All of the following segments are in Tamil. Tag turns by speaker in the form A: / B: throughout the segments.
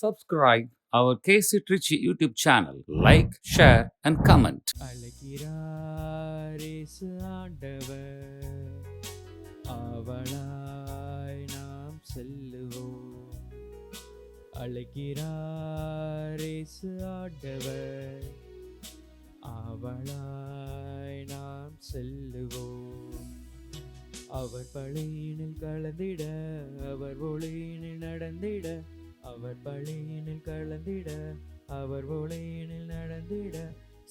A: subscribe our KC Trichy YouTube channel. Like, share, and comment.
B: அழைக்கிறார் இயேசு ஆண்டவர், ஆவலாய் நாம் செல்லுவோம். அழைக்கிறார் இயேசு ஆண்டவர், ஆவலாய் நாம் செல்லுவோம். அவர் பழியினில் கலந்திட, அவர் ஒளியினில் நடந்திட, அவர் பழியினில் கலந்திட, அவர் ஒளியினில் நடந்திட,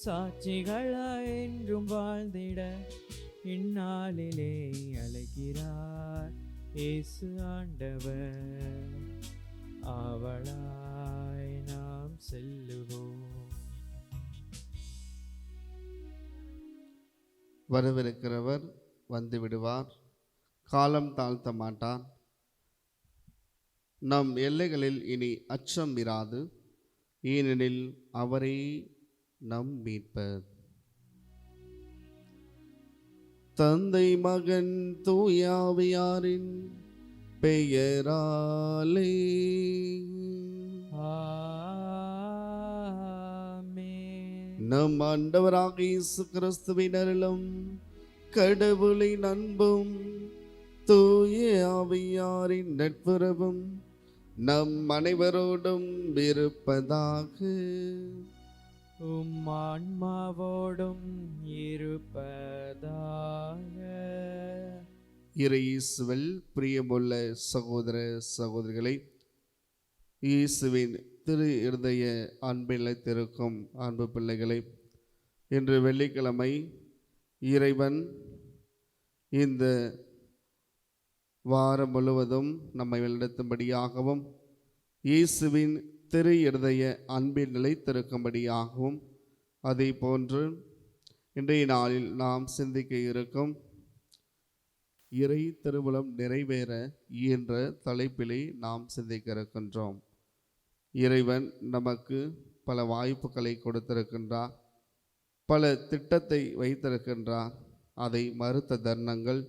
B: சாட்சிகளாய் என்றும் வாழ்ந்திட இந்நாளிலே அழைக்கிறார் இயேசு ஆண்டவர், ஆவலாய் நாம் செல்லுவோம்.
C: வரவிருக்கிறவர் வந்து விடுவார், காலம் தாழ்த்த மாட்டார். நம் எல்லைகளில் இனி அச்சம் இராது, ஏனெனில் அவரே நம் மீட்பர். தந்தை மகன் தூயாவியாரின் பெயராலே
B: ஆமென்.
C: நம் ஆண்டவராக இயேசு கிறிஸ்துவின் அருளும் கடவுளின் அன்பும் தூய ஆவியாரின் நட்புறவும் நம் அனைவரோடும் இருப்பதாக.
B: உம் ஆன்மாவோடும் இருப்பதாக.
C: இயேசுவில் பிரியமுள்ள சகோதர சகோதரிகளை, இயேசுவின் திரு இருதய அன்பில் நிலைத்திருக்கும் அன்பு பிள்ளைகளை, இன்று வெள்ளிக்கிழமை இறைவன் இந்த வாரம் முழுவதும் நம்மை வழிநடத்தும்படியாகவும் இயேசுவின் திரு இருதய அன்பில் நிலைத்திருக்கும்படியாகவும், அதே போன்று இன்றைய நாளில் நாம் சிந்திக்க இருக்கும் இறை திருவுளம் நிறைவேற என்ற தலைப்பிலே நாம் சிந்திக்க இருக்கின்றோம். இறைவன் நமக்கு பல வாய்ப்புகளை கொடுத்திருக்கின்றார், பல திட்டத்தை வைத்திருக்கின்றார். அதை மறுத்த தருணங்கள்,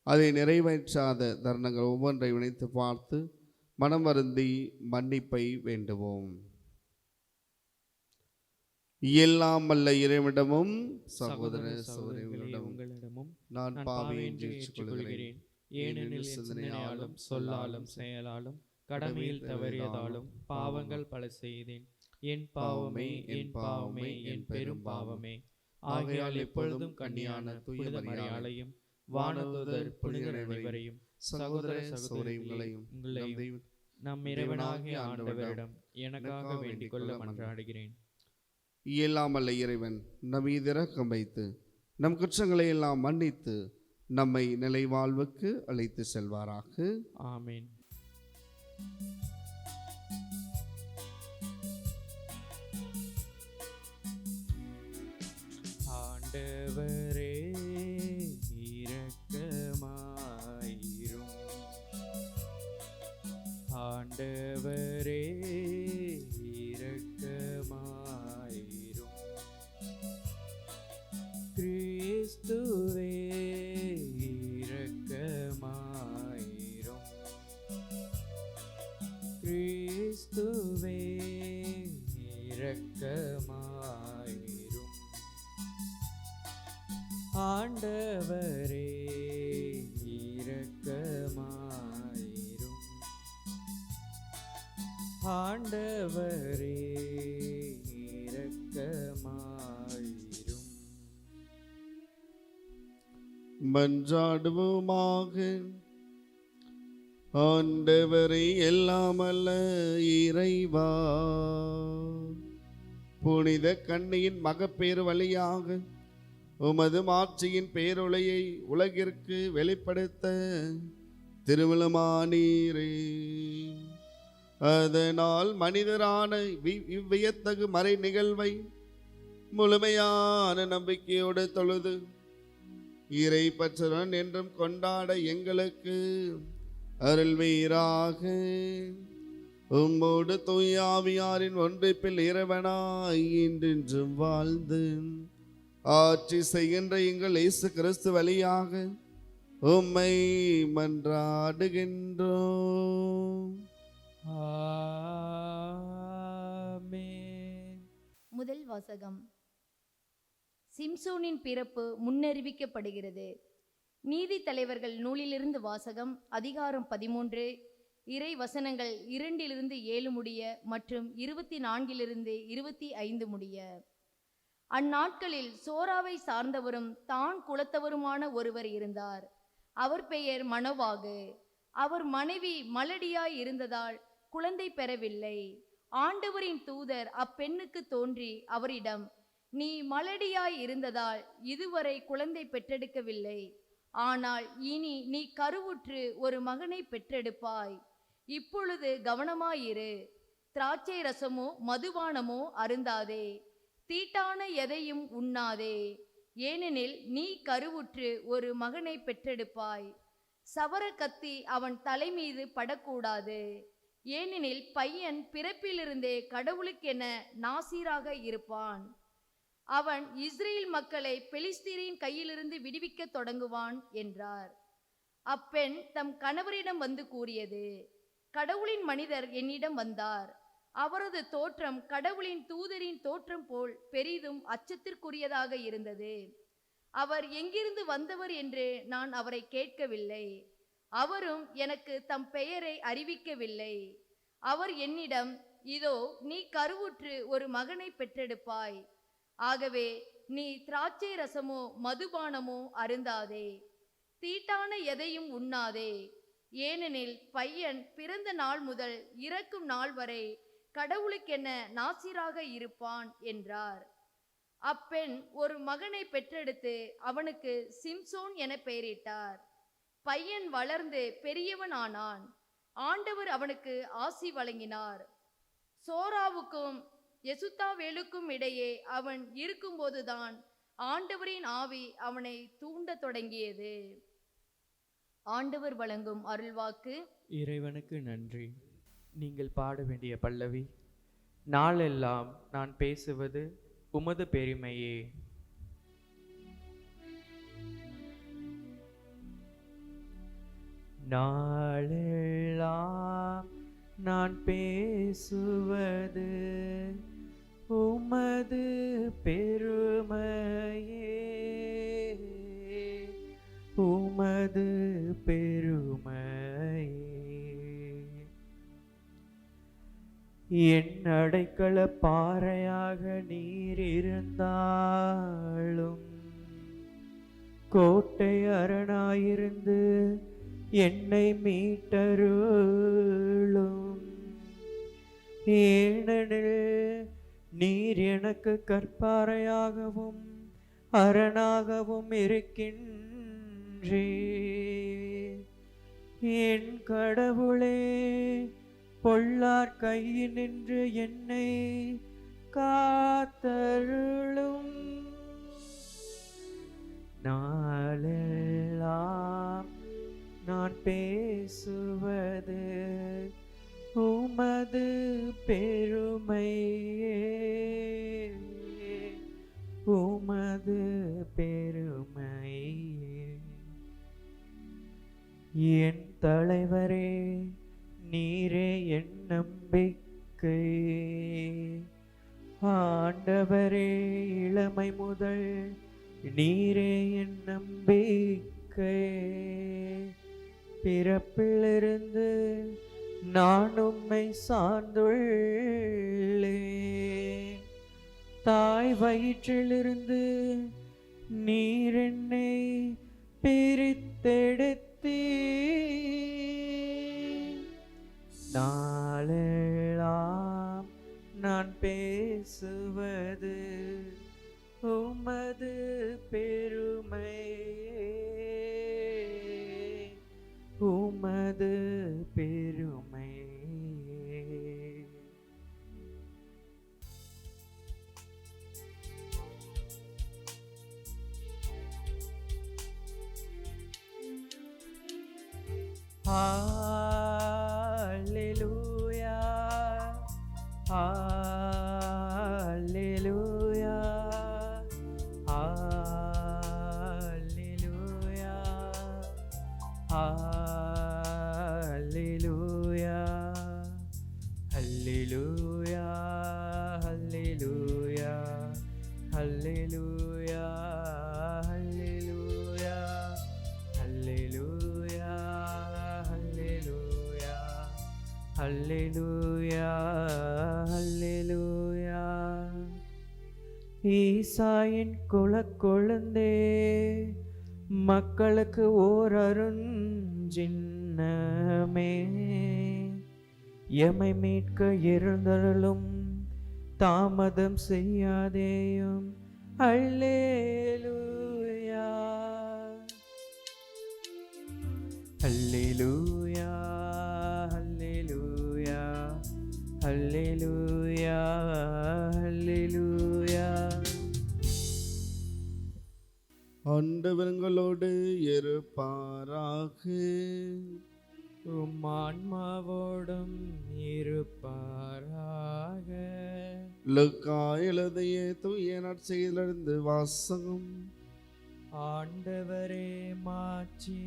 C: அதை நிறைவேற்றாத தருணங்கள் ஒவ்வொன்றை இணைத்து பார்த்து மனம் வருந்தி மன்னிப்பை வேண்டுவோம். எல்லாம் வல்ல இறைவனிடமும் சகோதர சகோதரிகளிடமும் நான் பாவியை ஏற்றுக்கொள்கிறேன்.
B: ஏனெனில் சிந்தனையாலும் சொல்லாலும் செயலாலும் கடமையில் தவறியதாலும் பாவங்கள் பல செய்தேன். என் பாவமே, என் பாவமே, என் பெரும் பாவமே. ஆகையால் எப்பொழுதும் கன்னியான புனித மரியாளையும் வானதூதர் புனிதர் அனைவரையும் சகோதர சகோதரிகளையும் உங்களையும் நம் இறைவனாகிய ஆண்டவரிடம் எனக்காக வேண்டிக் கொள்ள மன்றாடுகிறேன்.
C: இயலாமல்ல இறைவன் நம் மீது இரக்கம் வைத்து நம் குற்றங்களை எல்லாம் மன்னித்து நம்மை நிலை வாழ்வுக்கு அழைத்து செல்வாராக.
B: ஆமீன். ஆண்டவரே இரக்கமாயிரும். ஆண்டவரே இரக்கமாயிரும். கிறிஸ்துவே இரக்கமாயிரும். கிறிஸ்துவே இரக்கமாயிரும். ஆண்டவரே இரக்கமாயிரும். ஆண்டவரே இரக்கமாயிரும்.
C: மன்றாடுவோமாக. ஆண்டவரே எல்லாமல்ல இறைவா, புனித கன்னியின் மகப்பேறு வழியாக உமது மாட்சியின் பேரொளியை உலகிற்கு வெளிப்படுத்த திருவிழமானீரே. அதனால் மனிதரான இவ்வியத்தகு மறை நிகழ்வை முழுமையான நம்பிக்கையோடு தொழுது இறை பற்றுடன் என்றும் கொண்டாட எங்களுக்கு அருள்வீராக. உம்மோடு தூய ஆவியாரின் ஒன்றிப்பில் இறைவனாய் இன்றென்றும் வாழ்ந்து ஆட்சி செய்கின்ற எங்கள் இயேசு கிறிஸ்து வழியாக உம்மை மன்றாடுகின்றோம்.
B: ஆமென்.
D: முதல் வாசகம். சிம்சோனின் பிறப்பு முன்னறிவிக்கப்படுகிறது. நீதி தலைவர்கள் நூலிலிருந்து வாசகம். அதிகாரம் 13, இறை வசனங்கள் 2-7 முடிய மற்றும் 24-25 முடிய. அந்நாட்களில் சோராவை சார்ந்தவரும் தான் குலத்தவருமான ஒருவர் இருந்தார். அவர் பெயர் மனோவாகு. அவர் மனைவி மலடியாய் இருந்ததால் குழந்தை பெறவில்லை. ஆண்டவரின் தூதர் அப்பெண்ணுக்கு தோன்றி அவரிடம், நீ மலடியாய் இருந்ததால் இதுவரை குழந்தை பெற்றெடுக்கவில்லை. ஆனால் இனி நீ கருவுற்று ஒரு மகனை பெற்றெடுப்பாய். இப்பொழுது கவனமாயிரு. திராட்சை ரசமோ மதுபானமோ அருந்தாதே. தீட்டான எதையும் உண்ணாதே. ஏனெனில் நீ கருவுற்று ஒரு மகனை பெற்றெடுப்பாய். சவர கத்தி அவன் தலை மீது படக்கூடாது. ஏனெனில் பையன் பிறப்பிலிருந்தே கடவுளுக்கென நாசீராக இருப்பான். அவன் இஸ்ரேல் மக்களை பெலிஸ்தீரின் கையிலிருந்து விடுவிக்க தொடங்குவான் என்றார். அப்பெண் தம் கணவரிடம் வந்து கூறியது, கடவுளின் மனிதர் என்னிடம் வந்தார். அவரது தோற்றம் கடவுளின் தூதரின் தோற்றம் போல் பெரிதும் அச்சத்திற்குரியதாக இருந்தது. அவர் எங்கிருந்து வந்தவர் என்று நான் அவரை கேட்கவில்லை. அவரும் எனக்கு தம் பெயரை அறிவிக்கவில்லை. அவர் என்னிடம், இதோ நீ கருவுற்று ஒரு மகனை பெற்றெடுப்பாய். ஆகவே நீ திராட்சை ரசமோ மதுபானமோ அருந்தாதே. தீட்டான எதையும் உண்ணாதே. ஏனெனில் பையன் பிறந்த நாள் முதல் இறக்கும் நாள் வரை கடவுளுக்கென நாசீராக இருப்பான் என்றார். அப்பெண் ஒரு மகனை பெற்றெடுத்து அவனுக்கு சிம்சோன் என பெயரிட்டார். பையன் வளர்ந்து பெரியவன் ஆனான். ஆண்டவர் அவனுக்கு ஆசி வழங்கினார். சோராவுக்கும் எசுத்தாவேலுக்கும் இடையே அவன் இருக்கும்போதுதான் ஆண்டவரின் ஆவி அவனை தூண்டத் தொடங்கியது. ஆண்டவர் வழங்கும் அருள்வாக்கு.
B: இறைவனுக்கு நன்றி. நீங்கள் பாட வேண்டிய பல்லவி. நாளெல்லாம் நான் பேசுவது உமது பெருமையே. நாளெல்லாம் நான் பேசுவது உமது பெருமையே, உமது பெருமையே. என் அடைக்கல பாறையாக நீர் இருந்தாலும், கோட்டை அரணாயிருந்து என்னை மீட்டருளும். ஏனெனில் நீர் எனக்கு கற்பாறையாகவும் அரணாகவும் இருக்கின்றீர். என் கடவுளே, பொல்லார் கையினின்று என்னை காத்தருளும். நாளெல்லாம் நான் பேசுவது உமது பெருமையே, உமது பெருமையே. என் தலைவரே, நீரே என் நம்பிக்கை. ஆண்டவரே, இளமை முதல் நீரே என் நம்பிக்கை. பிறப்பிலிருந்து நான் உம்மை சார்ந்துள்ளேன். தாய் வயிற்றிலிருந்து நீர் என்னை பிரித்தெடுத்தீர். நாளெல்லாம் நான் பேசுவது உமது பெருமையே, உமது பெருமையே. Hallelujah, Hallelujah, Hallelujah, Hallelujah, Hallelujah, Hallelujah. அல்லேலூயா அல்லேலூயா. ஈசாயின் குலக்கொழுந்தே, மக்களுக்கு ஓர் அருஞ்சின்னமே, எமை மீட்க எழுந்தருளும், தாமதம் செய்யாதேயும். அல்லேலூயா அல்லேலூயா அல்லேலூயா அல்லேலூயா அல்லேலூயா.
C: ஆண்டவர்களோடு இருப்பாராக.
B: உம் ஆன்மாவோடும் இருப்பாராக.
C: லூக்கா எழுதிய தூய நற்செய்தியிலிருந்து வாசகம்.
B: ஆண்டவரே மாட்சி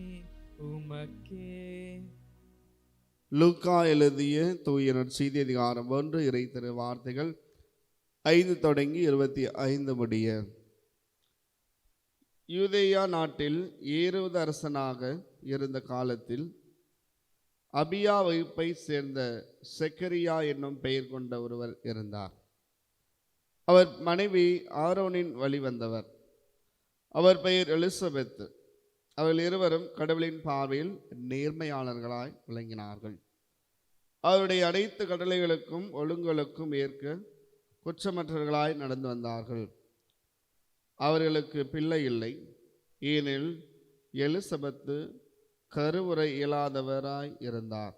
B: உமக்கே.
C: லூக்கா எழுதிய தூய நற்செய்தி அதிகாரம் 1 இறை திரு வார்த்தைகள் 5 தொடங்கி 25 முடிய. யூதேயா நாட்டில் ஏரோது அரசனாக இருந்த காலத்தில் அபியா வகுப்பை சேர்ந்த செக்கரியா என்னும் பெயர் கொண்ட ஒருவர் இருந்தார். அவர் மனைவி ஆரோனின் வழி வந்தவர். அவர் பெயர் எலிசபெத். அவர்கள் இருவரும் கடவுளின் பார்வையில் நேர்மையாளர்களாய் விளங்கினார்கள். அவருடைய அனைத்து கடலைகளுக்கும் ஒழுங்குகளுக்கும் ஏற்க குற்றமற்றவர்களாய் நடந்து வந்தார்கள். அவர்களுக்கு பிள்ளை இல்லை, ஏனெனில் எலிசபெத்து கருவுறை இயலாதவராய் இருந்தார்.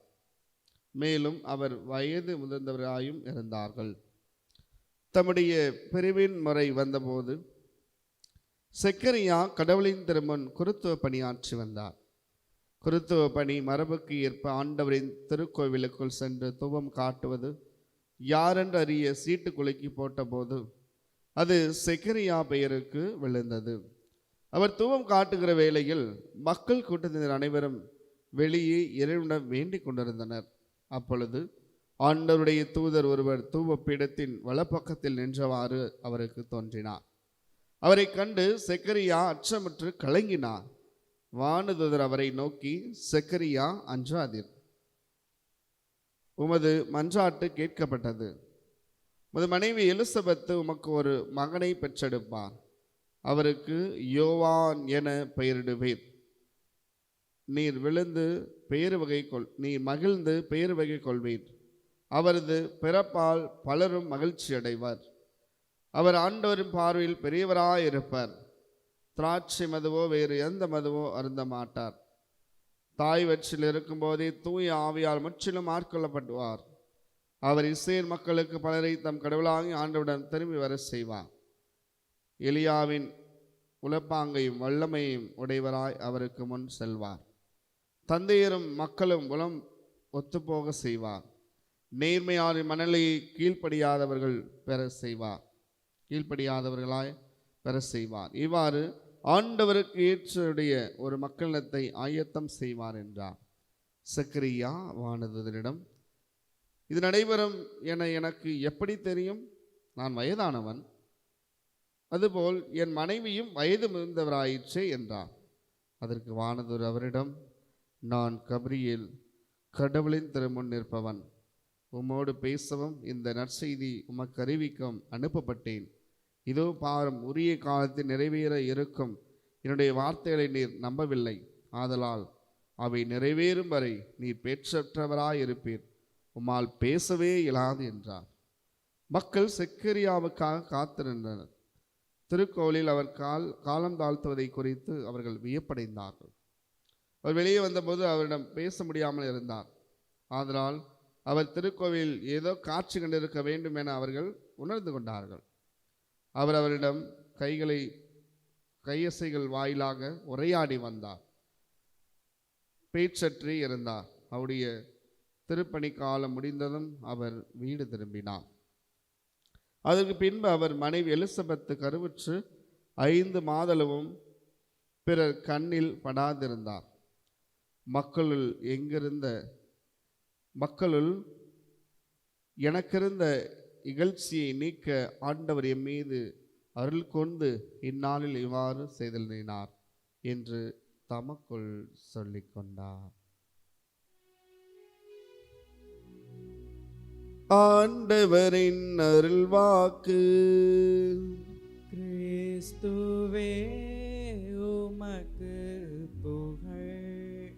C: மேலும் அவர் வயது முதிர்ந்தவராயும் இருந்தார்கள். தம்முடைய பிரிவின் முறை வந்தபோது செக்கரியா கடவுளின் திருமுன் குருத்துவ பணியாற்றி வந்தார். குருத்துவ பணி மரபுக்கு ஏற்ப ஆண்டவரின் திருக்கோவிலுக்குள் சென்று தூபம் காட்டுவது யாரென்று அறிய சீட்டு குலுக்கி போட்டபோது அது செக்கரியா பெயருக்கு விழுந்தது. அவர் தூபம் காட்டுகிற வேளையில் மக்கள் கூட்டத்தினர் அனைவரும் வெளியே இறைவனிடம் வேண்டிக் கொண்டிருந்தனர். அப்பொழுது ஆண்டவருடைய தூதர் ஒருவர் தூபப்பீடத்தின் வலப்பக்கத்தில் நின்றவாறு அவருக்கு தோன்றினார். அவரை கண்டு செக்கரியா அச்சமுற்று கலங்கினார். வானதூதர் அவரை நோக்கி, செக்கரியா, அஞ்சாதீர், உமது மன்றாட்டு கேட்கப்பட்டது. உமது மனைவி எலிசபெத்து உமக்கு ஒரு மகனை பெற்றெடுப்பார். அவருக்கு யோவான் என பெயரிடுவீர். நீர் மகிழ்ந்து பெயர் வகை கொள்வீர். அவரது பிறப்பால் பலரும் மகிழ்ச்சி அடைவர். அவர் ஆண்டவரின் பார்வையில் பெரியவராயிருப்பார். திராட்சை மதுவோ வேறு எந்த மதுவோ அருந்த மாட்டார். தாய் வற்றில் இருக்கும்போதே தூய ஆவியால் முற்றிலும் ஆட்கொள்ளப்படுவார். அவர் இஸ்ரேல் மக்களுக்கு பலரை தம் கடவுளாகி ஆண்டவுடன் திரும்பி வர செய்வார். எலியாவின் உலப்பாங்கையும் வல்லமையும் உடையவராய் அவருக்கு முன் செல்வார். தந்தையரும் மக்களும் உலம் ஒத்துப்போக செய்வார். நேர்மையாரின் மணலையை கீழ்ப்படியாதவர்களாய் பெற செய்வார். இவ்வாறு ஆண்டவருக்கு ஏற்றுடைய ஒரு மக்களினத்தை ஆயத்தம் செய்வார் என்றார். செக்கரியா வானதூதரிடம், இது நடைபெறும் என எனக்கு எப்படி தெரியும்? நான் வயதானவன், அதுபோல் என் மனைவியும் வயது முதிர்ந்தவராயிற்றே என்றார். அதற்கு வானதூதர் அவரிடம், நான் கபிரியேல், கடவுளின் திருமுன் நிற்பவன். உம்மோடு பேசவும் இந்த நற்செய்தி உமக்கு அறிவிக்கவும் அனுப்பப்பட்டேன். இதோ பாரும், உரிய காலத்தில் நிறைவேற இருக்கும் என்னுடைய வார்த்தைகளை நீர் நம்பவில்லை. ஆதலால் அவை நிறைவேறும் வரை நீர் பேச்சற்றவராயிருப்பீர். உம்மால் பேசவே இயலாது என்றார். மக்கள் செக்கரியாவுக்காக காத்திருந்தனர். திருக்கோவிலில் அவர் காலம் தாழ்த்துவதை குறித்து அவர்கள் வியப்படைந்தார்கள். அவர் வெளியே வந்தபோது அவரிடம் பேச முடியாமல் இருந்தார். ஆதலால் அவர் திருக்கோவில் ஏதோ காட்சி கண்டிருக்க வேண்டும் என அவர்கள் உணர்ந்து கொண்டார்கள். அவர் அவரிடம் கையசைகள் வாயிலாக உரையாடி வந்தார். பேச்சற்றி இருந்தார். அவருடைய திருப்பணி காலம் முடிந்ததும் அவர் வீடு திரும்பினார். அதற்கு பின்பு அவர் மனைவி எலிசபெத்து கருவுற்று 5 மாதளவும் பிறர் கண்ணில் படாதிருந்தார். மக்களுள் எனக்கிருந்த இகழ்ச்சியை நீக்க ஆண்டவர் எம் மீது அருள் கொண்டு இந்நாளில் இவ்வாறு செய்தலினார் என்று தமக்குள் சொல்லிக் கொண்டார். ஆண்டவரின் அருள்வாக்கு.
B: கிறிஸ்துவே உமக்கு புகழ்.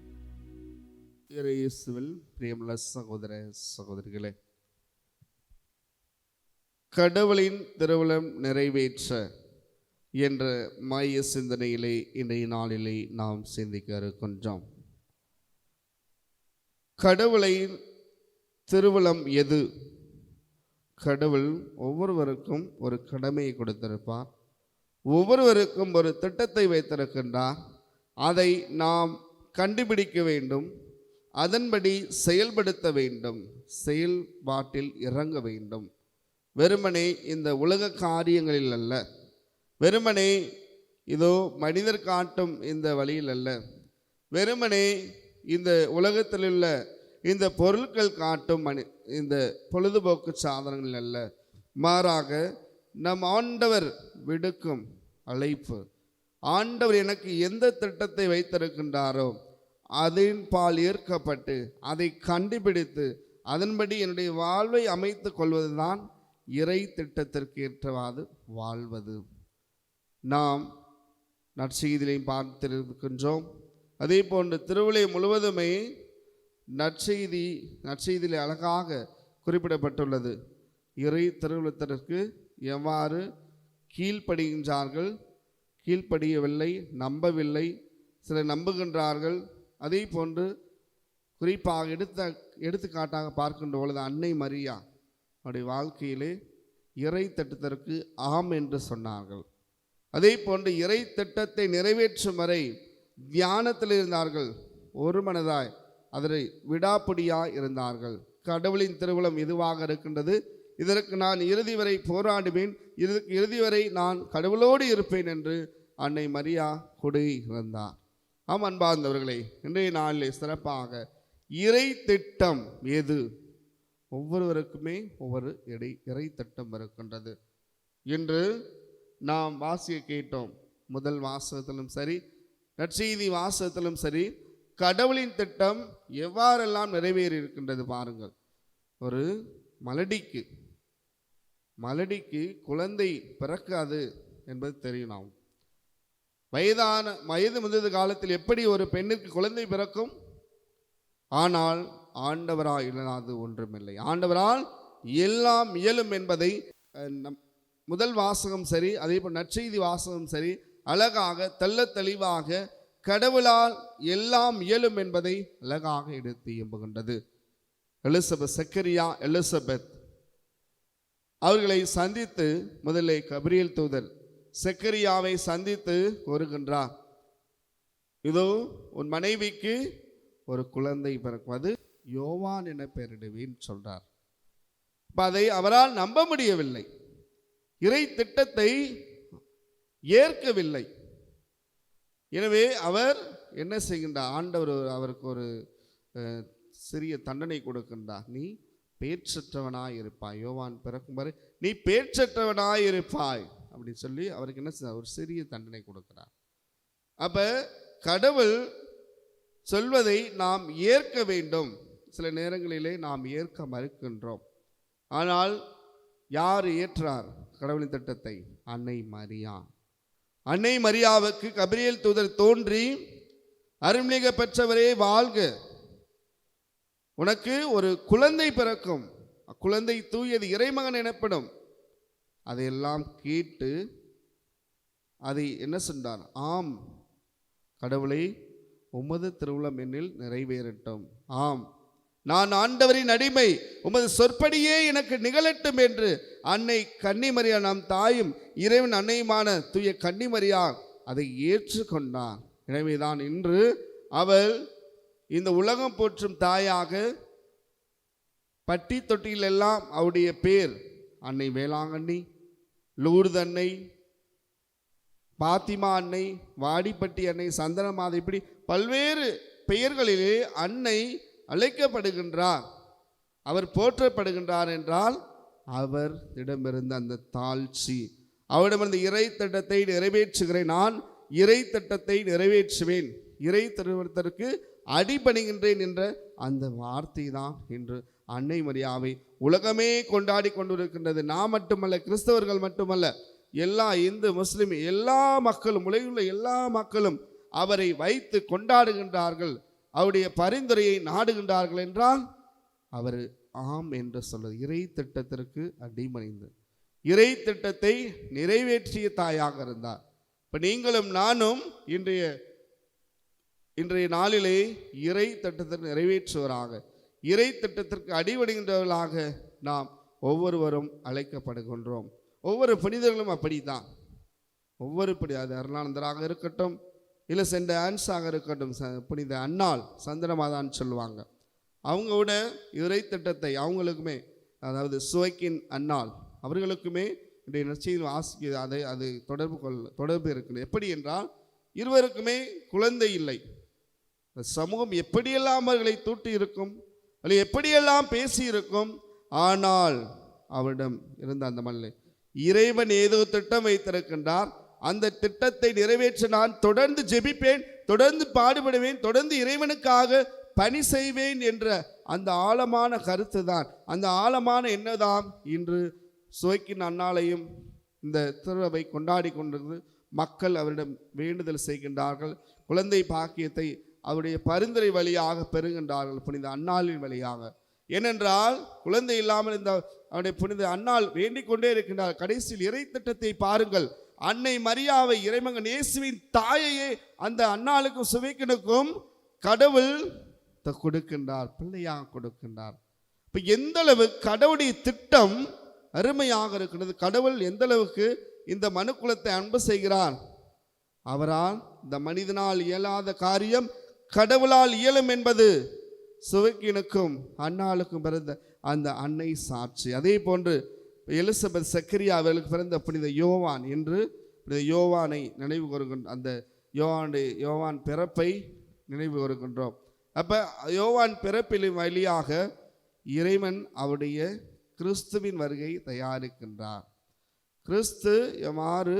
C: இயேசுவில் பிரியமுள்ள சகோதர சகோதரிகளே, கடவுளின் திருவுளம் நிறைவேற்ற என்ற மைய சிந்தனையிலே இன்றைய நாளிலே நாம் சிந்திக்க இருக்கின்றோம். கடவுளின் திருவுளம் எது? கடவுள் ஒவ்வொருவருக்கும் ஒரு கடமையை கொடுத்திருப்பார், ஒவ்வொருவருக்கும் ஒரு திட்டத்தை வைத்திருக்கின்றார். அதை நாம் கண்டுபிடிக்க வேண்டும், அதன்படி செயல்படுத்த வேண்டும், செயல்பாட்டில் இறங்க வேண்டும். வெறுமனே இந்த உலக காரியங்களில் அல்ல, வெறுமனே இதோ மனிதர் காட்டும் இந்த வழியில் அல்ல, வெறுமனே இந்த உலகத்தில் உள்ள இந்த பொருட்கள் காட்டும் இந்த பொழுதுபோக்கு சாதனங்கள் அல்ல, மாறாக நம் ஆண்டவர் விடுக்கும் அழைப்பு, ஆண்டவர் எனக்கு எந்த திட்டத்தை வைத்திருக்கின்றாரோ அதன் பால் ஏற்கப்பட்டு அதை கண்டுபிடித்து அதன்படி என்னுடைய வாழ்வை அமைத்து கொள்வதுதான் இறை திட்டத்திற்கு ஏற்றவாறு வாழ்வது. நாம் நற்செய்தியிலையும் பார்த்திருக்கின்றோம். அதே போன்று திருவிழை முழுவதுமே நற்செய்தியிலே அழகாக குறிப்பிடப்பட்டுள்ளது. இறை திருவிழத்திற்கு எவ்வாறு கீழ்ப்படுகின்றார்கள், கீழ்ப்படியவில்லை, நம்பவில்லை, சிலர் நம்புகின்றார்கள். அதே போன்று குறிப்பாக எடுத்துக்காட்டாக பார்க்கின்ற பொழுது அன்னை மரியா அவருடைய வாழ்க்கையிலே இறை திட்டத்திற்கு ஆம் என்று சொன்னார்கள். அதே போன்று இறை திட்டத்தை நிறைவேற்றும் வரை தியானத்தில் இருந்தார்கள், ஒரு மனதாய் அதனை விடாப்பிடியாய் இருந்தார்கள். கடவுளின் திருவுளம் எதுவாக இருக்கின்றது, இதற்கு நான் இறுதி வரை போராடுவேன், இறுதி வரை நான் கடவுளோடு இருப்பேன் என்று அன்னை மரியா கொடி இருந்தார். ஆம் அன்பார்ந்தவர்களே, இன்றைய நாளிலே சிறப்பாக இறை திட்டம் எது? ஒவ்வொருவருக்குமே ஒவ்வொரு இறை திட்டம் இருக்கின்றது. இன்று நாம் வாசிக்க கேட்டோம், முதல் வாசகத்திலும் சரி நற்செய்தி வாசகத்திலும் சரி, கடவுளின் திட்டம் எவ்வாறெல்லாம் நிறைவேறி இருக்கின்றது பாருங்கள். ஒரு மலடிக்கு குழந்தை பிறக்காது என்பது தெரியும். நாம் வயது முதிர்ந்த காலத்தில் எப்படி ஒரு பெண்ணிற்கு குழந்தை பிறக்கும்? ஆனால் ஆண்டவரால் இல்லாது ஒன்றுமில்லை, ஆண்டவரால் எல்லாம் இயலும் என்பதை முதல் வாசகம் சரி, அதே போல் நற்செய்தி வாசகம் சரி அழகாக தெள்ள தெளிவாக கடவுளால் எல்லாம் இயலும் என்பதை அழகாக எடுத்து எம்புகின்றது. சக்கரியா எலிசபெத் அவர்களை சந்தித்து முதலே கபிரியேல் தூதர் சக்கரியாவை சந்தித்து கூறுகின்றார், இதோ உன் மனைவிக்கு ஒரு குழந்தை பிறக்கும், அது யோவான் என பெயரிடுவேன் சொல்றார். அதை அவரால் நம்ப முடியவில்லை, இறை திட்டத்தை ஏற்கவில்லை. எனவே அவர் என்ன செய்கின்றார்? ஆண்டவர் அவருக்கு ஒரு சிறிய தண்டனை கொடுக்கின்றார். நீ பேற்றற்றவனாய் இருப்பாய், யோவான் பிறக்கும் வரை நீ பேற்றற்றவனாய் இருப்பாய் அப்படின்னு சொல்லி அவருக்கு என்ன செய்ய ஒரு சிறிய தண்டனை கொடுக்கிறார். அப்ப கடவுள் சொல்வதை நாம் ஏற்க வேண்டும். சில நேரங்களிலே நாம் ஏற்க மறுக்கின்றோம். ஆனால் யார் ஏற்றார் கடவுளின் திட்டத்தை? அன்னை மரியா. அன்னை மரியாவுக்கு கபிரியேல் தூதர் தோன்றி, அருள்மிக பெற்றவரே வாழ்க, உனக்கு ஒரு குழந்தை பிறக்கும், குழந்தை தூயது இறைமகன் எனப்படும். அதையெல்லாம் கேட்டு அதை என்ன சொன்னார்? ஆம் கடவுளை, உமது திருவுளம் என்னில் நிறைவேறட்டும், ஆம் நான் ஆண்டவரின் அடிமை, உமது சொற்படியே எனக்கு நிகழட்டும் என்று அன்னை கன்னிமரியா, நாம் தாயும் இறைவன் அன்னையுமான தூய கன்னிமரியா அதை ஏற்றுக்கொண்டார். எனவேதான் இன்று அவள் இந்த உலகம் போற்றும் தாயாக, பட்டி தொட்டியில் எல்லாம் அவருடைய பேர் அன்னை வேளாங்கண்ணி, லூர்து அன்னை, பாத்திமா அன்னை, வாடிப்பட்டி அன்னை, சந்தனமாதை, இப்படி பல்வேறு பெயர்களிலே அன்னை அழைக்கப்படுகின்றார். அவர் போற்றப்படுகின்றார் என்றால் அவர் இடமிருந்த அந்த தாழ்ச்சி, அவரிடமிருந்த இறை திட்டத்தை நிறைவேற்றுகிறேன், நான் இறை திட்டத்தை நிறைவேற்றுவேன், இறை திருவிழத்திற்கு அடிபணிகின்றேன் என்ற அந்த வார்த்தை தான் இன்று அன்னை மரியாவை உலகமே கொண்டாடி கொண்டிருக்கின்றது. நான் மட்டுமல்ல, கிறிஸ்தவர்கள் மட்டுமல்ல, எல்லா இந்து முஸ்லிம் எல்லா மக்களும், உலகில் உள்ள எல்லா மக்களும் அவரை வைத்து கொண்டாடுகின்றார்கள், அவருடைய பரிந்துரையை நாடுகின்றார்கள் என்றால் அவர் ஆம் என்று சொல்வது இறை திட்டத்திற்கு அடிமணிந்து இறை திட்டத்தை நிறைவேற்றிய தாயாக இருந்தார். இப்போ நீங்களும் நானும் இன்றைய நாளிலே இறை திட்டத்தை நிறைவேற்றுவராக, இறை திட்டத்திற்கு அடிபடுகின்றவர்களாக நாம் ஒவ்வொருவரும் அழைக்கப்படுகின்றோம். ஒவ்வொரு புனிதர்களும் அப்படித்தான். ஒவ்வொரு அது அருளானந்தராக இருக்கட்டும், இல்லை சென்ற ஆன்ஸாக இருக்கட்டும், புனித அன்னாள் சந்திரமாதான்னு சொல்லுவாங்க, அவங்களோட இறை திட்டத்தை அவங்களுக்குமே, அதாவது சுவைக்கின் அன்னாள் அவர்களுக்குமே இன்றைய நற்செய்தி வாசிக்க அது தொடர்பு இருக்குது. எப்படி என்றால், இருவருக்குமே குழந்தை இல்லை. சமூகம் எப்படியெல்லாம் அவர்களை தூட்டி இருக்கும், அல்ல எப்படியெல்லாம் பேசி இருக்கும், ஆனால் அவரிடம் இருந்த அந்த மல்லை இறைவன் ஏதோ திட்டம் வைத்திருக்கின்றார், அந்த திட்டத்தை நிறைவேற்ற நான் தொடர்ந்து ஜெபிப்பேன், தொடர்ந்து பாடுபடுவேன், தொடர்ந்து இறைவனுக்காக பணி செய்வேன் என்ற அந்த ஆழமான கருத்து தான், அந்த ஆழமான எண்ணதான் இன்று சுவைக்கின் அன்னாளையும் இந்த திருவை கொண்டாடி கொண்டிருந்து மக்கள் அவரிடம் வேண்டுதல் செய்கின்றார்கள். குழந்தை பாக்கியத்தை அவருடைய பரிந்துரை வழியாக பெறுகின்றார்கள், புனித அன்னாளின் வழியாக. ஏனென்றால் குழந்தை இல்லாமல் இந்த அவருடைய புனித அன்னாள் வேண்டிக் கொண்டே இருக்கின்றார். கடைசியில் இறை திட்டத்தை பாருங்கள், அன்னை மரியாவை, இறைமகன் இயேசுவின் தாயையே அந்த அன்னாளுக்கும் சுவைக்கினுக்கும் கடவுள் கொடுக்கின்றார், பிள்ளையாக கொடுக்கின்றார். இப்போ எந்த அளவு கடவுளுடைய திட்டம் அருமையாக இருக்கிறது, கடவுள் எந்த அளவுக்கு இந்த மனுக்குலத்தை அன்பு செய்கிறார். அவரால் இந்த மனிதனால் இயலாத காரியம் கடவுளால் இயலும் என்பது சுவைக்கினுக்கும் அன்னாளுக்கும் பிறந்த அந்த அன்னை சாட்சி. அதே போன்று எலிசபெத் சக்கரியா அவர்களுக்கு பிறந்த புனித யோவான் என்று புனித யோவானை நினைவு கூறுகின்ற அந்த யோவான் பிறப்பை நினைவு கூறுகின்றோம். அப்போ யோவான் பிறப்பின் வழியாக இறைவன் அவருடைய கிறிஸ்துவின் வருகை தயாரிக்கின்றார். கிறிஸ்து எவ்வாறு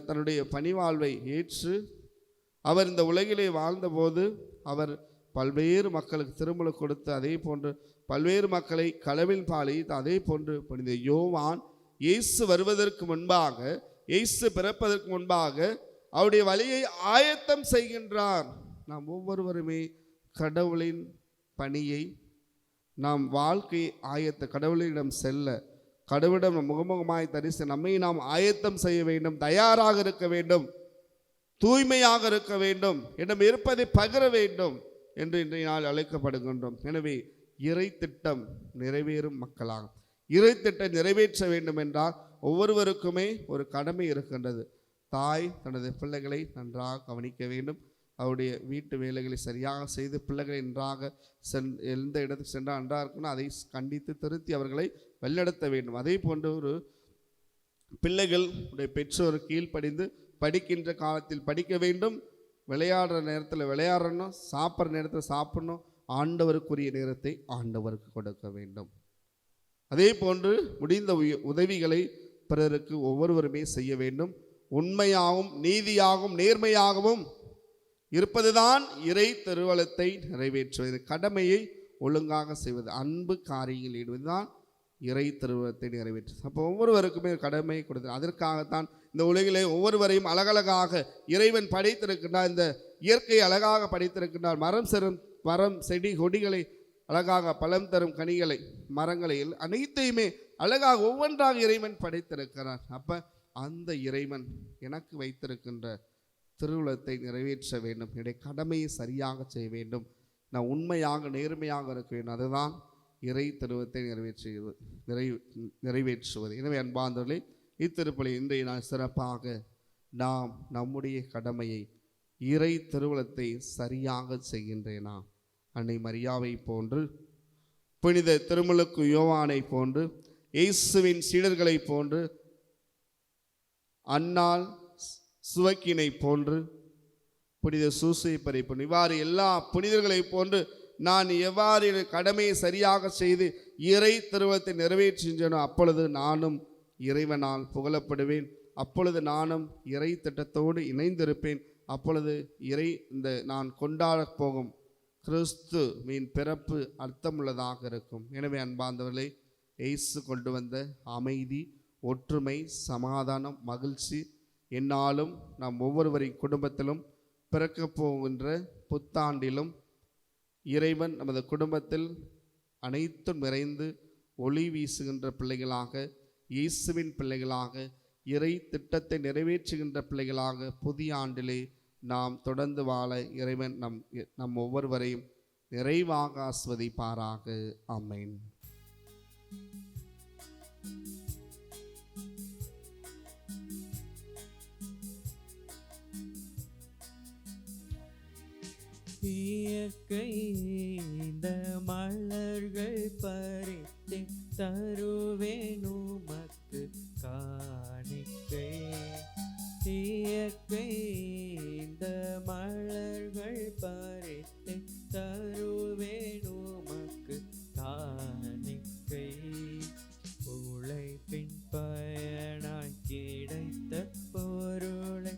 C: தன்னுடைய பணிவாழ்வை ஏற்று அவர் இந்த உலகிலே வாழ்ந்தபோது அவர் பல்வேறு மக்களுக்கு திருமண கொடுத்து, அதே போன்று பல்வேறு மக்களை களவில் பாலித்து, அதே போன்று புனித யோவான் இயேசு வருவதற்கு முன்பாக, இயேசு பிறப்பதற்கு முன்பாக அவருடைய வழியை ஆயத்தம் செய்கின்றார். நாம் ஒவ்வொருவருமே கடவுளின் பணியை, நாம் வாழ்க்கை கடவுளிடம் செல்ல, கடவுளிடம் முகமுகமாய் தரிசி நம்மை நாம் ஆயத்தம் செய்ய வேண்டும், தயாராக இருக்க வேண்டும், தூய்மையாக இருக்க வேண்டும், இடம் இருப்பதை பகிர வேண்டும் என்று இன்றைய நாள் அழைக்கப்படுகின்றோம். எனவே இறை திட்டம் நிறைவேறும் மக்களாக, இறை திட்டம் நிறைவேற்ற வேண்டும் என்றால் ஒவ்வொருவருக்குமே ஒரு கடமை இருக்கின்றது. தாய் தனது பிள்ளைகளை நன்றாக கவனிக்க வேண்டும், அவருடைய வீட்டு வேலைகளை சரியாக செய்து பிள்ளைகளை நன்றாக எந்த இடத்துக்கு சென்றால் நன்றாக இருக்கணும், அதை கண்டித்து திருத்தி அவர்களை வழிநடத்த வேண்டும். அதே போன்ற ஒரு பிள்ளைகள் பெற்றோர் கீழ்ப்படிந்து படிக்கின்ற காலத்தில் படிக்க வேண்டும், விளையாடுற நேரத்தில் விளையாடணும், சாப்பிட்ற நேரத்தில் சாப்பிடணும், ஆண்டவருக்குரிய நேரத்தை ஆண்டவருக்கு கொடுக்க வேண்டும். அதே போன்று முடிந்த உதவிகளை பிறருக்கு ஒவ்வொருவருமே செய்ய வேண்டும். உண்மையாகவும் நீதியாகவும் நேர்மையாகவும் இருப்பதுதான் இறை திருவலத்தை நிறைவேற்றுவது, கடமையை ஒழுங்காக செய்வது, அன்பு காரியங்கள் ஈடுவதுதான் இறை திருவலத்தை நிறைவேற்று. அப்போ ஒவ்வொருவருக்குமே கடமை கொடுத்து, அதற்காகத்தான் இந்த உலகிலே ஒவ்வொருவரையும் அழகழகாக இறைவன் படைத்திருக்கின்றார். இந்த இயற்கை அழகாக படைத்திருக்கின்றார். மரம் செடி கொடிகளை அழகாக, பழம் தரும் கனிகளை, மரங்களை அனைத்தையுமே அழகாக ஒவ்வொன்றாக இறைவன் படைத்திருக்கிறார். அப்போ அந்த இறைவன் எனக்கு வைத்திருக்கின்ற திருவுளத்தை நிறைவேற்ற வேண்டும், என்னுடைய கடமையை சரியாக செய்ய வேண்டும், நான் உண்மையாக நேர்மையாக இருக்க வேண்டும். அதுதான் இறை திருவத்தை நிறைவேற்றுவது. எனவே அன்பார்ந்தவர்களே, இத்திருப்பலி இன்றைய நாள் சிறப்பாக நாம் நம்முடைய கடமையை, இறை திருவுளத்தை சரியாக செய்கின்றேனா, அன்னை மரியாவை போன்று, புனித திருமுழுக்கு யோவானை போன்று, இயேசுவின் சீடர்களை போன்று, அன்னாள் சுவக்கினை போன்று, புனித சூசைப்பரை போன்று, இவ்வாறு எல்லா புனிதர்களை போன்று நான் எவ்வாறு கடமையை சரியாக செய்து இறை திருவத்தை நிறைவேற்றுகின்றனோ அப்பொழுது நானும் இறைவனால் புகழப்படுவேன், அப்பொழுது நானும் இறை திட்டத்தோடு இணைந்திருப்பேன், அப்பொழுது நான் கொண்டாட போகும் கிறிஸ்துவின் பிறப்பு அர்த்தமுள்ளதாக இருக்கும். எனவே அன்பார்ந்தவர்களே, இயேசு கொண்டு வந்த அமைதி, ஒற்றுமை, சமாதானம், மகிழ்ச்சி எந்நாளும் நாம் ஒவ்வொருவரின் குடும்பத்திலும் பிறக்கப் போகின்ற புத்தாண்டிலும் இறைவன் நமது குடும்பத்தில் அனைத்தும் நிறைந்து ஒளி வீசுகின்ற பிள்ளைகளாக, இயேசுவின் பிள்ளைகளாக, இறை திட்டத்தை நிறைவேற்றுகின்ற பிள்ளைகளாக புதிய ஆண்டிலே நாம் தொடர்ந்து வாழ இறைவன் நம் ஒவ்வொருவரையும் நிறைவாக ஆஸ்வதிப்பாராக. ஆமென்.
B: இயற்கை இந்த மலர்கள் பறித்து தருவேன் உமக்கு காணிக்கை. இயற்கை இந்த மலர்கள் பறித்து தருவேன் உமக்கு காணிக்கை. உழைப்பின் பயனாய் கிடைத்த பொருளை,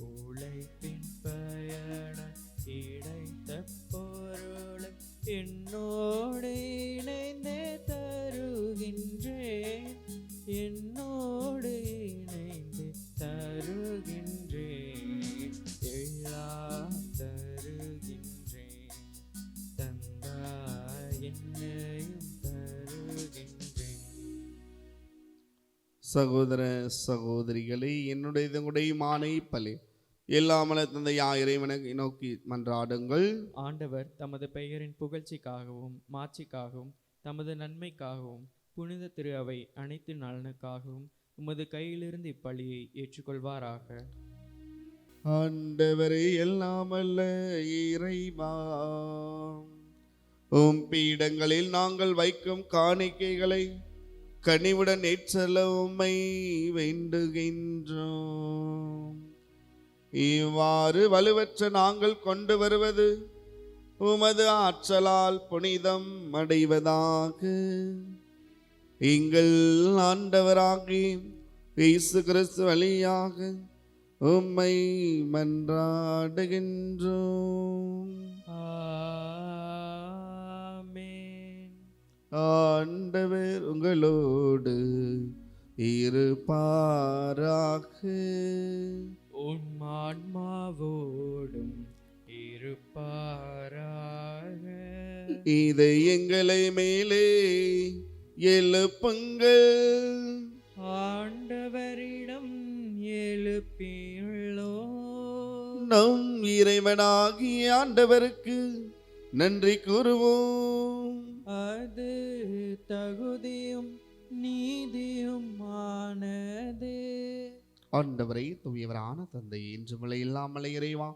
B: உழைப்பின் பயனாய் கிடைத்த பொருளை என்னோடு இணைந்தே தருகின்றேன், என்னோடு இணைந்து தருகின்றேன், எல்லாம் தருகின்றேன், தந்தாய் என்னையும் தருகின்றேன்.
C: சகோதர சகோதரிகளே, என்னுடைய மானை பலி எல்லாமல தந்தையா இறைவனை நோக்கி மன்றாடுங்கள்.
B: ஆண்டவர் தமது பெயரின் புகழ்ச்சிக்காகவும் மாட்சிக்காகவும் தமது நன்மைக்காகவும் புனித திரு அவை அனைத்து நலனுக்காகவும் உமது கையிலிருந்து இப்பலியை ஏற்றுக்கொள்வாராக.
C: ஆண்டவரே, எல்லாமல்ல இறைவா, உம் பீடங்களில் நாங்கள் வைக்கும் காணிக்கைகளை கனிவுடன் ஏற்றல உம்மை வேண்டுகின்றோம். இவ்வாறு வலுவற்ற நாங்கள் கொண்டு வருவது உமது ஆற்றலால் புனிதம் அடைவதாக. எங்கள் ஆண்டவராகி இயேசு கிறிஸ்து வழியாக உம்மை மன்றாடுகின்றோம்.
B: ஆமென்.
C: ஆண்டவர் உங்களோடு இருப்பாராக.
B: உம் ஆன்மாவோடும் இருப்பாராக.
C: இதை எங்களை மேலே எழுப்புங்கள்.
B: ஆண்டவரிடம் எழுப்பியுள்ளோ.
C: நம் இறைவனாகிய ஆண்டவருக்கு நன்றி கூறுவோம்.
B: அது தகுதியும் நீதியும் ஆனது.
C: ஆண்டவரை தூயவரான தந்தை, இன்று மழை இல்லாமல் இறைவா,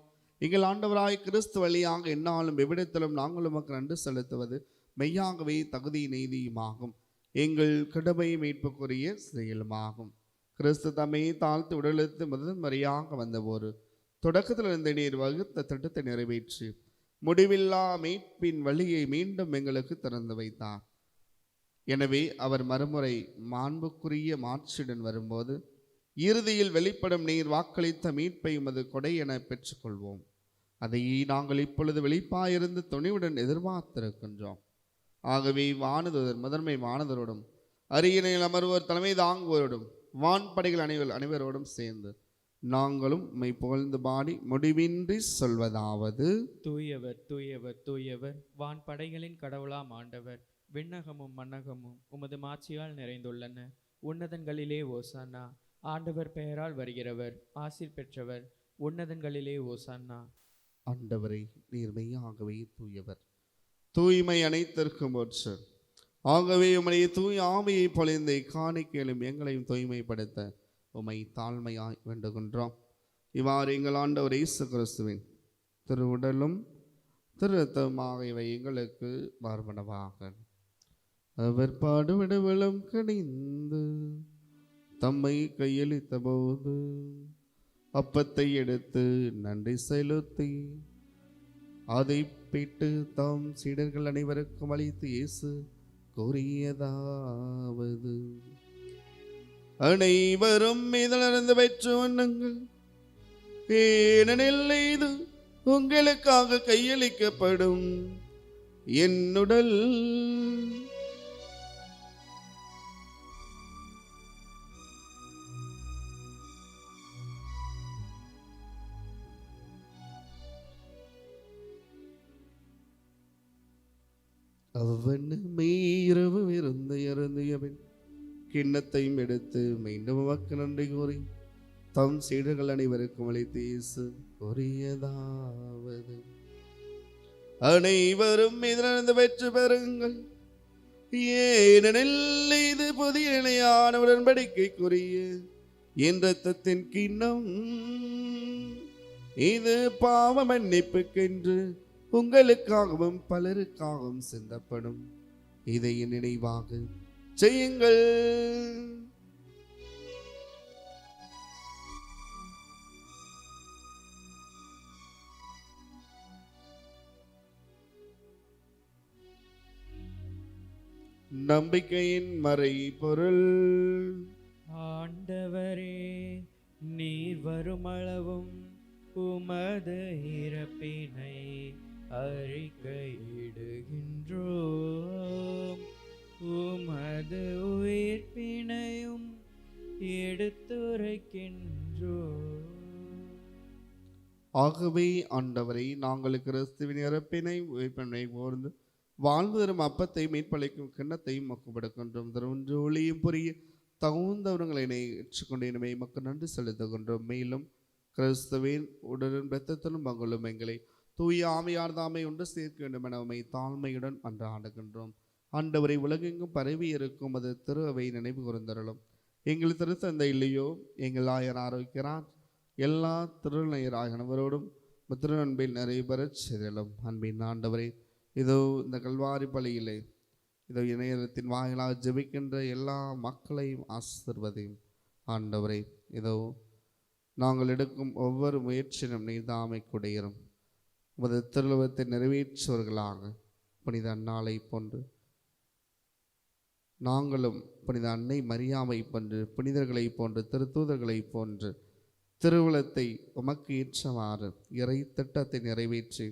C: எங்கள் ஆண்டவராய் கிறிஸ்து வழியாக எந்நாளும் எவ்விடத்திலும் நாங்கள் உமக்கு நன்றி செலுத்துவது மெய்யாகவே தகுதி நீதியுமாகும். எங்கள் கடமை மீட்புக்குரிய செயலுமாகும். கிறிஸ்து தம்மை தாழ்த்து உடலெடுத்து முதன்முறையாக வந்தபோது தொடக்கத்தில் இருந்த நீர் வகுத்த திட்டத்தை நிறைவேற்றி முடிவில்லா மீட்பின் வழியை மீண்டும் எங்களுக்கு திறந்து வைத்தார். எனவே அவர் மறுமுறை மாண்புக்குரிய மாட்சியுடன் வரும்போது இறுதியில் வெளிப்படும் நீர் வாக்களித்த மீட்பை உமது கொடை என பெற்றுக்கொள்வோம். அதை நாங்கள் இப்பொழுது வெளிப்பாயிருந்து துணிவுடன் எதிர்பார்த்திருக்கின்றோம். ஆகவே முதன்மை வானதரோடும் அரியணையில் அமர்வோர் தலைமை தாங்குவோரோடும் வான்படைகள் அனைவரோடும் சேர்ந்து நாங்களும் உம்மை புகழ்ந்து பாடி முடிவின்றி சொல்வதாவது:
B: தூயவர் தூயவர் தூயவர், வான்படைகளின் கடவுளாம் ஆண்டவர். விண்ணகமும் மன்னகமும் உமது மாட்சியால் நிறைந்துள்ளன. உன்னதங்களிலே ஓசானா. ஆண்டவர் பெயரால் வருகிறவர் ஆசீர் பெற்றவர். உன்னதங்களிலே ஓசானா.
C: ஆண்டவரை, நீர் மெய்யாகவே தூயவர், தூய்மை அனைத்திற்கும் ஒற்று. ஆகவே உம்முடைய தூய ஆவியை பொழிந்து காணிக்கையிலும் எங்களையும் தூய்மைப்படுத்த உம்மை தாழ்மையாய் வேண்டுகின்றோம். இவ்வாறு எங்கள் ஆண்டவர் இயேசு கிறிஸ்துவின் திரு உடலும் திரு இரத்தமாக இவை எங்களுக்கு மார்பனவாக. அவர் பாடுவிடவளம் கடிந்து தம்மை கையளித்த போது அப்பத்தை எடுத்து நன்றி செலுத்தி அதை பிட்டு தாம் சீடர்கள் அனைவருக்கும் அளித்து இயேசு கூறியதாவது: அனைவரும் இதனிருந்து பெற்று உண்ணுங்கள், ஏனெனில் இது உங்களுக்காக கையளிக்கப்படும் என்னுடல். அவ்வண்ணமே இரவு விருந்து அருந்தியவன் கிண்ணத்தையும் எடுத்து மீண்டும் உமக்கு நன்றி கூறி தம் சீடர்கள் அனைவருக்கும் அளித்து இயேசு கூறியதாவது, அனைவரும் இதனிருந்து வெற்றி பெறுங்கள், ஏனெனில் இது புதிய நிலையான உடன்படிக்கைக்குரிய என் இரத்தத்தின் கிண்ணம். இது பாவ மன்னிப்புக்கென்று உங்களுக்காகவும் பலருக்காகவும் சிந்தப்படும். இதை என் நினைவாக செய்யுங்கள். நம்பிக்கையின் மறை பொருள்.
B: ஆண்டவரே, நீர் வருமளவும் உமது இறப்பினை அறிக்கையிடுகின்றோம், உமது உயிர்ப்பினையும் எடுத்துரைக்கின்றோம்.
C: ஆகவே ஆண்டவரை, நாங்கள் கிறிஸ்துவின் இறப்பினை உயிர்ப்பினை போர்ந்து வாழ்ந்து தரும் அப்பத்தை மீட்பளிக்கும் கிண்ணத்தையும் மக்குப்படுகின்றோம். ஒன்று ஒளியும் புரிய தகுந்தவர்களை ஏற்றுக்கொண்டு இனிமே மக்கள் நன்றி செலுத்துகின்றோம். மேலும் கிறிஸ்துவின் உடலும் இரத்தத்திலும் பங்குள்ளும் எங்களை தூய ஆமையார் தாமை ஒன்று சேர்க்க வேண்டும் என உம்மை தாழ்மையுடன் அன்றாடுகின்றோம். ஆண்டவரை, உலகெங்கும் பரவி இருக்கும் அது திரு அவை நினைவு கூர்ந்தருளும். எங்கள் திருத்தந்தை இல்லையோ எங்கள் ஆயர் ஆரோக்கியரான் எல்லா திருநயராக அனைவரோடும் திருநன்பில் நிறைவு பெறச் செய்தலும். அன்பின் ஆண்டவரை, இதோ இந்த கல்வாரி பலியிலே இதோ இணையத்தின் வாயிலாக ஜெபிக்கின்ற எல்லா மக்களையும் ஆசீர்வதியும். ஆண்டவரை, இதோ நாங்கள் எடுக்கும் ஒவ்வொரு முயற்சியிலும் நீதாமை குடையிரும். உமது திருவுளத்தை நிறைவேற்றுவர்களாக புனித அன்னாளை போன்று நாங்களும் புனித அன்னை மரியாமை போன்று புனிதர்களை போன்று திருத்தூதர்களை போன்று திருவுளத்தை உமக்கு ஏற்றவாறு இறை திட்டத்தை நிறைவேற்றி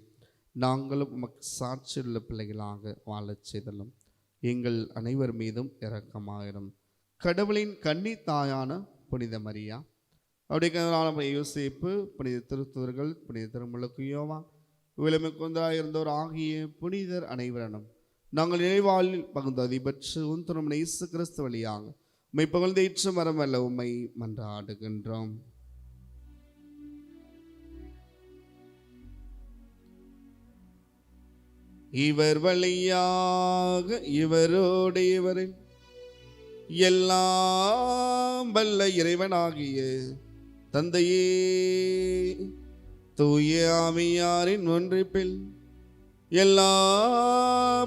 C: நாங்களும் உமக்கு சாட்சியுள்ள பிள்ளைகளாக வாழச் செய்தலும். எங்கள் அனைவர் மீதும் இரக்கமாயிரும். கடவுளின் கன்னி தாயான புனித மரியா, அப்படிங்கிறதுனால யோசேப்பு, புனித திருத்தூதர்கள், புனித திருமுழுக்கு யோவான், விளமிக்குந்தராயிருந்தோர் ஆகிய புனிதர் அனைவரனும் நாங்கள் நினைவாளில் பகுந்த அதிபற்று உன் திருமண இயேசு கிறிஸ்து வழியாக உம்மை புகழ்ந்து ஏற்று மரம் அல்ல உம்மை மன்றாடுகின்றோம். இவர் வழியாக இவரோடு இவரில் எல்லாம் வல்ல இறைவனாகிய தந்தையே, தூய ஆவியாரின் ஒன்றிப்பில் எல்லா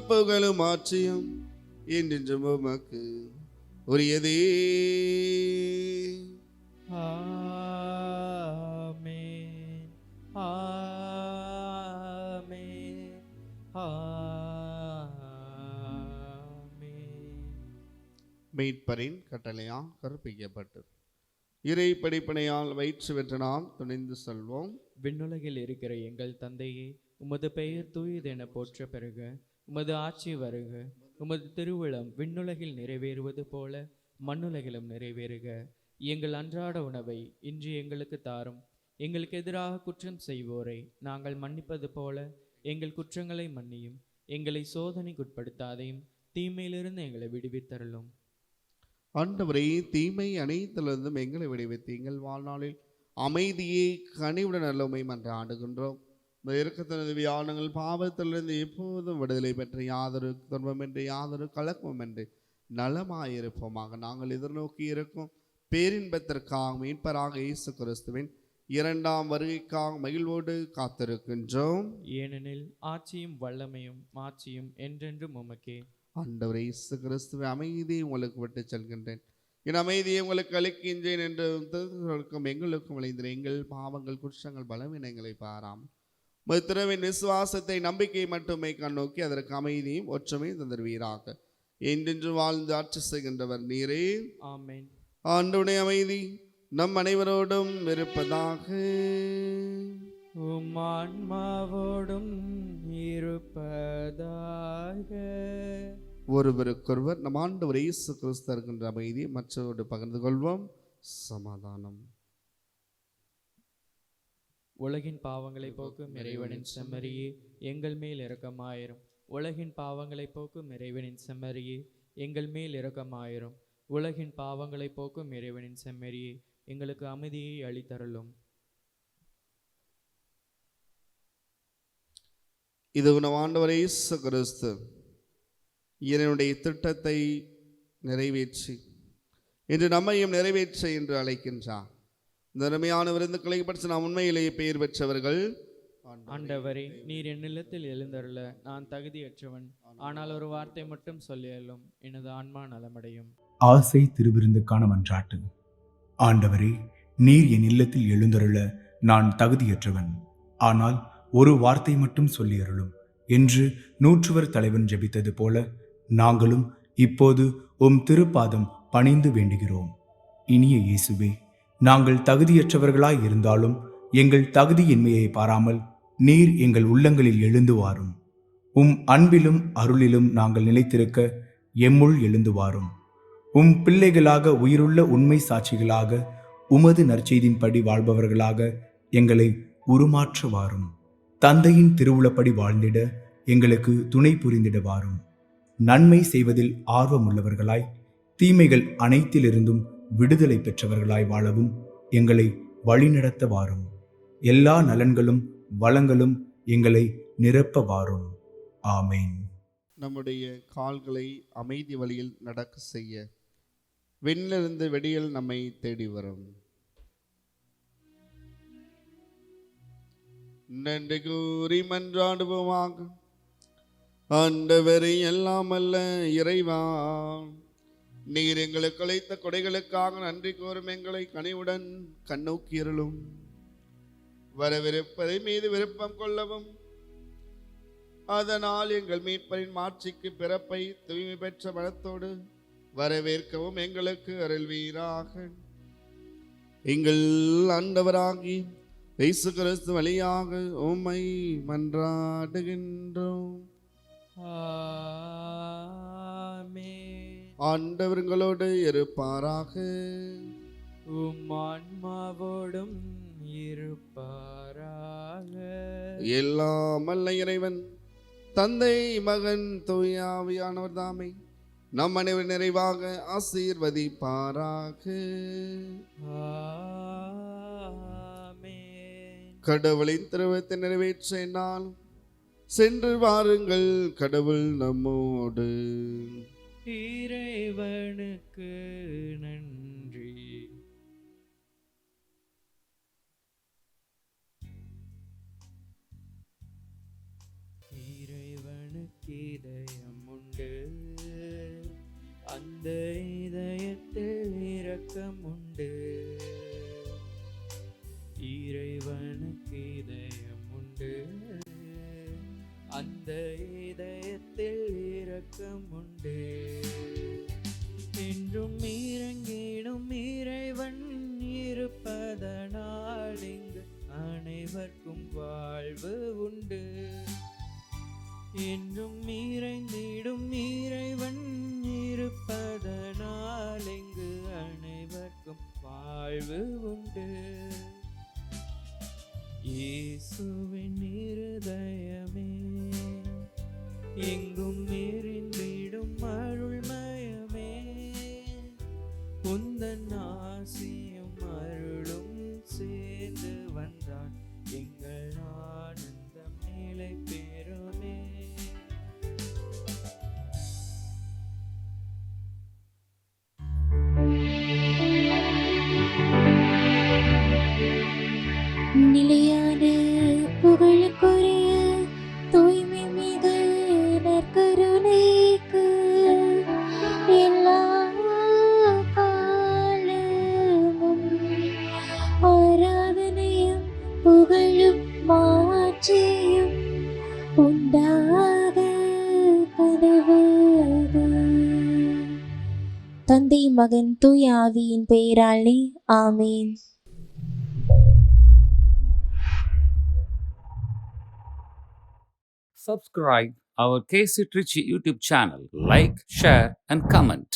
C: புகழும் ஆட்சியும் என்றென்றும் உமக்கு உரியதே.
B: ஆமென், ஆமென், ஆமென்.
C: மீட்பரின் கட்டளையால் கற்பிக்கப்பட்டு இறை படிப்பனையால் வயிற்று வெற்றினால் துணிந்து செல்வோம்.
B: விண்ணுலகில் இருக்கிற எங்கள் தந்தையே, உமது பெயர் தூயதென போற்ற பெறுக, உமது ஆட்சி வருக, உமது திருவுளம் விண்ணுலகில் நிறைவேறுவது போல மண்ணுலகிலும் நிறைவேறுக. எங்கள் அன்றாட உணவை இன்று எங்களுக்கு தாரும். எங்களுக்கு எதிராக குற்றம் செய்வோரை நாங்கள் மன்னிப்பது போல எங்கள் குற்றங்களை மன்னியும். எங்களை சோதனைக்குட்படுத்தாதையும் தீமையிலிருந்து எங்களை விடுவித்தருளும்.
C: ஆண்டவரே, தீமை அனைத்திலிருந்தும் எங்களை விடுவித்து எங்கள் வாழ்நாளில் அமைதியை கனிவுடன் நல்லமை மன்றாடுகின்றோம். இறக்கத்தினது வியானங்கள் பாவத்திலிருந்து எப்போதும் விடுதலை பெற்ற யாதொரு துன்பமின்றி யாதொரு கலக்கமின்றி நலமாயிருப்போமாக. நாங்கள் எதிர்நோக்கி இருக்கும் பேரின்பத்திற்காக மீட்பராக இயேசு கிறிஸ்துவின் இரண்டாம் வருகைக்காக மகிழ்வோடு காத்திருக்கின்றோம்.
B: ஏனெனில் ஆட்சியும் வல்லமையும் மாட்சியும் என்றென்றும் உமக்கே.
C: ஆண்டவரே இயேசு கிறிஸ்துவை, அமைதியை உங்களுக்கு விட்டு செல்கின்றேன், என் அமைதியை உங்களுக்கு அளிக்கின்றேன் என்று திருக்கும் எங்களுக்கும் விளைந்தேன். எங்கள் பாவங்கள் குற்றங்கள் பலவீனங்களை பாராமல் திருவின் விசுவாசத்தை நம்பிக்கை மட்டுமே கண்ணோக்கி அதற்கு அமைதியும் ஒற்றுமையும் தந்தருவீராக. என்றென்று வாழ்ந்து ஆட்சி செய்கின்றவர் நீரே.
B: ஆமென்.
C: ஆண்டவருடைய அமைதி நம் அனைவரோடும் இருப்பதாக.
B: உம் ஆன்மாவோடும் இருப்பதாக.
C: ஒருவருக்கொருவர் நம் ஆண்டவர் இயேசு கிறிஸ்து இருக்கின்ற அமைதியை மற்றவரோடு பகிர்ந்து கொள்வோம். சமாதானம்.
B: உலகின் பாவங்களை போக்கும் இறைவனின் செம்மறியே, எங்கள் மேல் இரக்கமாயிரும். உலகின் பாவங்களை போக்கும் இறைவனின் செம்மறியே, எங்கள் மேல் இரக்கமாயிரும். உலகின் பாவங்களை போக்கும் இறைவனின் செம்மறியே, எங்களுக்கு அமைதியை அளித்தருளும்.
C: இது நம் ஆண்டவர் இயேசு கிறிஸ்து இதனுடைய திட்டத்தை நிறைவேற்றி இன்று நம்மையும் நிறைவேற்ற என்று அழைக்கின்றார். இந்த அருமையான விருந்துக்களை பற்றி நாம் உண்மையிலேயே பெயர் பெற்றவர்கள்.
B: ஆண்டவரே, நீர் என் நிலத்தில் எழுந்தருள நான் தகுதியற்றவன். ஆனால் ஒரு வார்த்தை மட்டும் சொல்லியலும் எனது ஆன்மா நலமடையும்.
E: ஆசை திருவிருந்துக்கான மன்றாட்டு. ஆண்டவரே, நீர் என் இல்லத்தில் எழுந்தருள நான் தகுதியற்றவன். ஆனால் ஒரு வார்த்தை மட்டும் சொல்லியருளும் என்று நூற்றுவர் தலைவன் ஜெபித்தது போல நாங்களும் இப்போது உம் திருப்பாதம் பணிந்து வேண்டுகிறோம். இனிய இயேசுவே, நாங்கள் தகுதியற்றவர்களாய் இருந்தாலும் எங்கள் தகுதியின்மையை பாராமல் நீர் எங்கள் உள்ளங்களில் எழுந்து வாரும். உம் அன்பிலும் அருளிலும் நாங்கள் நிலைத்திருக்க எம்முள் எழுந்து வாரும். உம் பிள்ளைகளாக உயிருள்ள உண்மை சாட்சிகளாக உமது நற்செய்தின்படி வாழ்பவர்களாக எங்களை உருமாற்ற வாரும். தந்தையின் திருவுளப்படி வாழ்ந்திட எங்களுக்கு துணை புரிந்திட வாரும். நன்மை செய்வதில் ஆர்வமுள்ளவர்களாய் தீமைகள் அனைத்திலிருந்தும் விடுதலை பெற்றவர்களாய் வாழவும் எங்களை வழிநடத்த வாரும். எல்லா நலன்களும் வளங்களும் எங்களை நிரப்ப வாரும். ஆமேன்.
C: நம்முடைய கால்களை அமைதி வழியில் நடக்க செய்ய விண்ணிலிருந்து வெடியில் நம்மை தேடி வரும். நன்றி கூறி மன்றாடுவோமாக. ஆண்டவரே, எல்லாம் அல்ல இறைவா, நீர் எங்களுக்கு அளித்த கொடைகளுக்காக நன்றி கூறும் எங்களை கனிவுடன் கண்ணோக்கியருளும். வரவிருப்பதை மீது விருப்பம் கொள்ளவும், அதனால் எங்கள் மீட்பரின் மாட்சிக்கு பிறப்பை தூய்மை பெற்ற மனத்தோடு வரவேற்கவும் எங்களுக்கு அருள்வீராக. எங்கள் ஆண்டவராகி இயேசு கிறிஸ்து வழியாக உம்மை மன்றாடுகின்றோம். ஆண்டவர்களோடு இருப்பாராக.
B: உம் ஆன்மாவோடும் இருப்பாராக.
C: எல்லாம் வல்ல இறைவன் தந்தை, மகன், தூய ஆவியானவர் தாமே நம் அனைவர் நிறைவாக ஆசீர்வதிப்பாராக. கடவுளின் திருவத்தை நிறைவேற்ற என்னாலும் சென்று வாருங்கள். கடவுள் நம்மோடு.
B: இறைவனுக்கு நன்றி. இறைவனுக்கு இதயம் உண்டு, அந்த இதயத்தில் இரக்கம் உண்டு. இறைவனுக்கு இதயம் உண்டு, அந்த இதயத்தில் இரக்கம் உண்டு. என்றும் இறங்கிடும் இறைவன் இருப்பதனால் இங்கு அனைவருக்கும் வாழ்வு உண்டு. என்றும் இறைந்திடும் இறைவன் இருப்பதனால் இங்கு அனைவருக்கும் வாழ்வு உண்டு. இயேசுவின் இருதயமே, எங்கும் நிறைந்திடும் அருள்மயமே, உந்தன் ஆசியும் அருளும் சேர்ந்து வந்தால் எங்கள் ஆனந்தம் நிலை பெறுமே.
F: நிலையான புகழுக்குரிய தூய்மை மிகு நற்கருணைக்கு எல்லா காலமும் ஆராதனையும் புகழும் மாட்சியும் உண்டாக கடவுளே. தந்தை, மகன், தூய ஆவியின் பெயராலே ஆமேன்.
A: Subscribe our KC Trichy YouTube channel. Like, share, and comment.